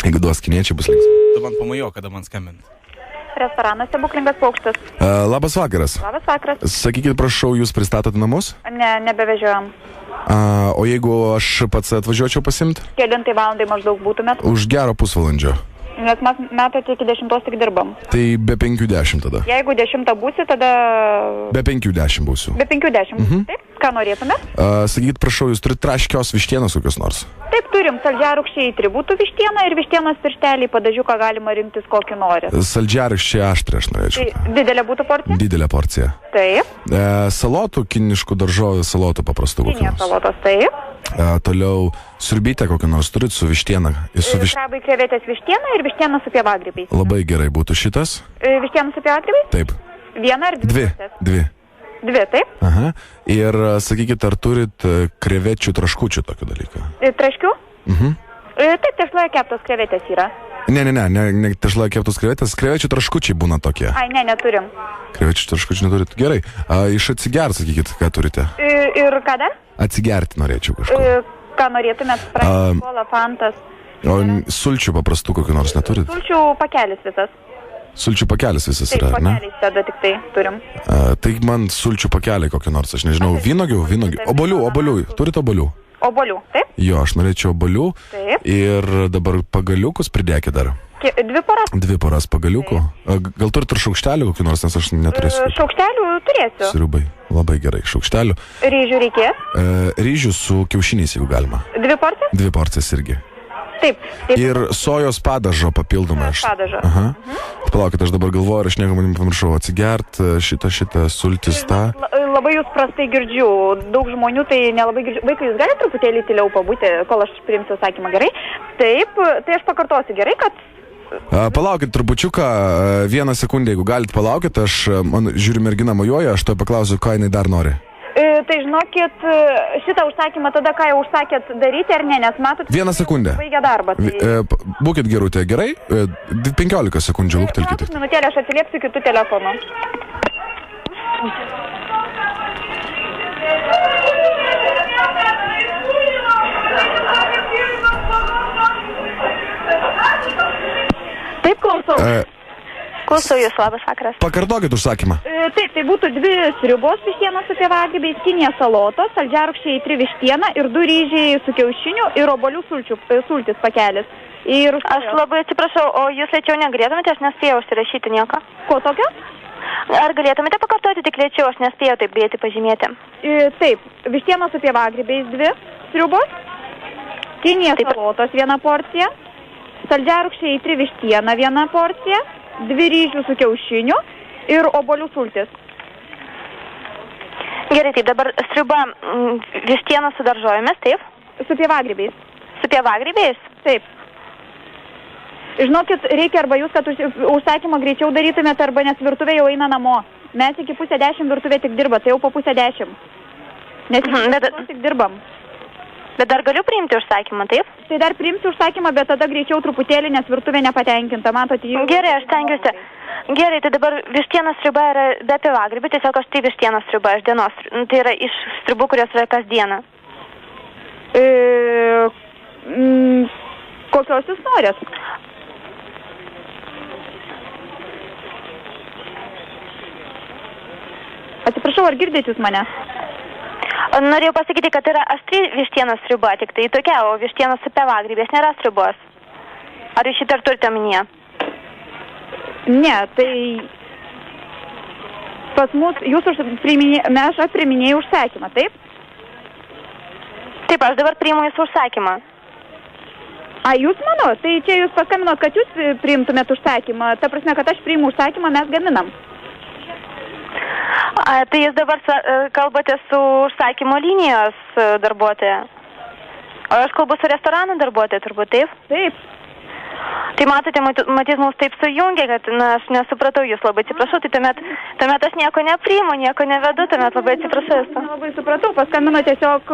Jeigu duos kiniečiai, bus linksma. Tu man pamajo, kada man skambint. Restoranas Stebuklingas paukštis. Labas vakaras. Labas vakaras. Sakykit, prašau, jūs pristatote namus? Ne, nebevežiojam. O jeigu aš pats atvažiuočiau pasimt? Kelintai valandai maždaug būtumėt? Už gero pusvalandžio. Nes mes metai iki 10 tik dirbam. Tai be 5:10 tada. Jeigu 10 būsi, tada... Be 5:10 būsiu. Be 5:10. Taip, ką norėtumėt? Sakykit, prašau, jūs turite traškios vištienos kokios nors? Taip, turim saldžiarūkščiai tribūtų vištiena ir vištienos pirštelį, padažiuką galima rinktis kokį nori. Saldžiarūkščiai aštrį aš norėčiau. Tai didelė būtų porcija? Didelė porcija. Taip. Salotų, kiniškų daržovių, salotų paprastų kokių nors. Salotos, taip. Toliau siurbytę kokią nors turit su vištiena. Krabai, krevetės vištiena ir vištiena su pievagrybiais. Labai gerai būtų šitas. Vištiena su pievagrybiais? Taip. Viena ar dvi? Dvi, taip. Aha. Ir sakykit, ar turit krevečių traškučių tokį dalyką? Traškių? Taip, tešloje keptos krevetės yra. Ne, tešloje keptos krevetės. Krevečių traškučiai būna tokie. Ai, ne, neturim. Krevečių traškučių neturit. Gerai. Iš atsigert, sakykit, ką turite? Ir ką dar? Atsigerti norėčiau kažko. Ką norėtumėt? Sprite, kola, fantas. O sulčių paprastų kokių nors neturit? Sulčių pakelis visas. Sulčių pakelis visas taip, yra, ar ne? Taip, pakeliais tada tik tai turim. Tai man sulčių pakeliai kokį nors, aš nežinau, vynogių. Obolių. Turit obolių? Obolių, taip? Jo, aš norėčiau obolių. Taip. Ir dabar pagaliukus pridėkit dar. 2 poras? 2 poras pagaliukų. Gal turit ir šaukštelių kokį nors, nes aš neturėsiu. Šaukštelių turėsiu. Sriubai. Labai gerai, šaukštelių. Ryžių reikės? Ryžių su kiaušiniais, jeigu galima. 2 porcijas? 2 porcijas irgi. Taip. Ir sojos padažo papildomai. Padažo. Aha. Palaukit, aš dabar galvoju, ir aš nieko man pamiršau atsigert šitą sultis tą. Labai jūs prastai girdžiu. Daug žmonių tai nelabai girdžiu. Vaikai, jūs galite truputėlį tyliau pabūti, kol aš priimsiu sakymą, gerai? Taip, tai aš pakartosiu, gerai, kad... Palaukit trupučiuką, 1 sekundę, jeigu galit palaukit, man žiūriu merginą mojuoja, aš to paklausiu, ką jinai dar nori. Tai žinokit, šitą užsakymą tada, ką jau užsakėt daryti ar ne, nes matot... 1 sekundę. Baigia darbą. Tai... Būkit gerutė, gerai? 15 sekundžių, luktelkite. Minutėlę aš atsiliepsiu kitų telefonų. Taip, klausau. Klausau jūs, labas vakaras. Pakartokit užsakymą. Taip, tai būtų 2 sriubos vištienos su pievagrybiais, kinija salotos, saldžiarūkščiai 3 vištiena ir 2 ryžiai su kiaušiniu ir obolių sultis pakelis. Ir aš labai atsiprašau, o jūs lėčiau negalėtumėte, aš nespėjau užsirašyti nieko. Ko tokio? Ar galėtumėte pakartoti tik lėčiau, aš nespėjau taip greitai pažymėti. Taip, vištienos su pievagrybiais 2 sriubos, kinija salotos 1 porcija, saldžiarūkščiai 3 vištiena 1 porcija, 2 ryžių su kiaušiniu ir obolių sultis. Gerai, taip, dabar sriuba vištiena su daržovėmis, taip? Su pievagrybiais. Su pievagrybiais? Taip. Žinokit, reikia arba jūs, kad užsakymą greičiau darytumėte, arba nes virtuvė jau eina namo. Mes iki 9:30 virtuvė tik dirba, tai jau po 9:30. Nes tik dirbam. Bet dar galiu priimti užsakymą, taip? Tai dar priimsiu užsakymą, bet tada greičiau truputėlį, nes virtuvė nepatenkinta, matote. Gerai, aš stengiuosi. Gerai, tai dabar vištienos sriuba yra be pievagrybių, tiesiog aš tai vištienos sriuba iš dienos. Tai yra iš sriubų, kurios yra kasdieną. Kokios jūs norės? Atsiprašau, ar girdėt jūs mane? Norėjau pasakyti, kad yra aštri vištienos sriuba, tik tai tokia, o vištienos su pievagrybiais nėra sriubos. Ar jūs šitą turite omenyje? Ne, tai pas mus, aš priiminėjau užsakymą, taip? Taip, aš dabar priimu jūsų užsakymą. Jūs mano? Tai čia jūs paskambinot, kad jūs priimtumėt užsakymą. Ta prasme, kad aš priimu užsakymą, mes gaminam. Tai jūs dabar kalbate su užsakymo linijos darbuotoja. O aš kalbu su restorano darbuotoja, turbūt, taip? Taip. Tai matote, matyt, mums taip sujungia, kad aš nesupratau jūs, labai atsiprašau, tai tuomet aš nieko nepriimu, nieko nevedu, tuomet labai atsiprašau. Labai supratau, paskambino tiesiog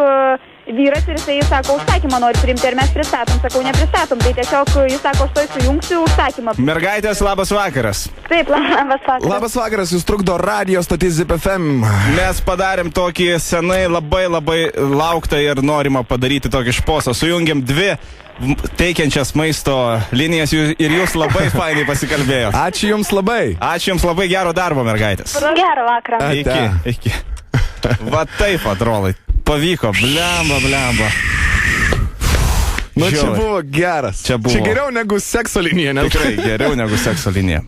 vyras ir jisai sako, užsakymą nori priimti ir mes pristatom, sakau, nepristatom, tai tiesiog jis sako, aš to sujungsiu užsakymą. Mergaitės, labas vakaras. Taip, labas vakaras. Labas vakaras, jūs trukdo radio stotis ZIP FM. Mes padarėm tokį senai labai lauktą ir norimą padaryti tokį šposą. Sujungiam 2 teikiančias maisto linijas ir jūs labai fainai pasikalbėjo. Ačiū Jums labai. Ačiū Jums labai, gero darbo, mergaitės. Gerą vakarą. Iki. Va taip, atrolai. Pavyko, blemba. Nu, čia buvo geras. Čia geriau negu sekso linija. Tikrai geriau negu sekso linija.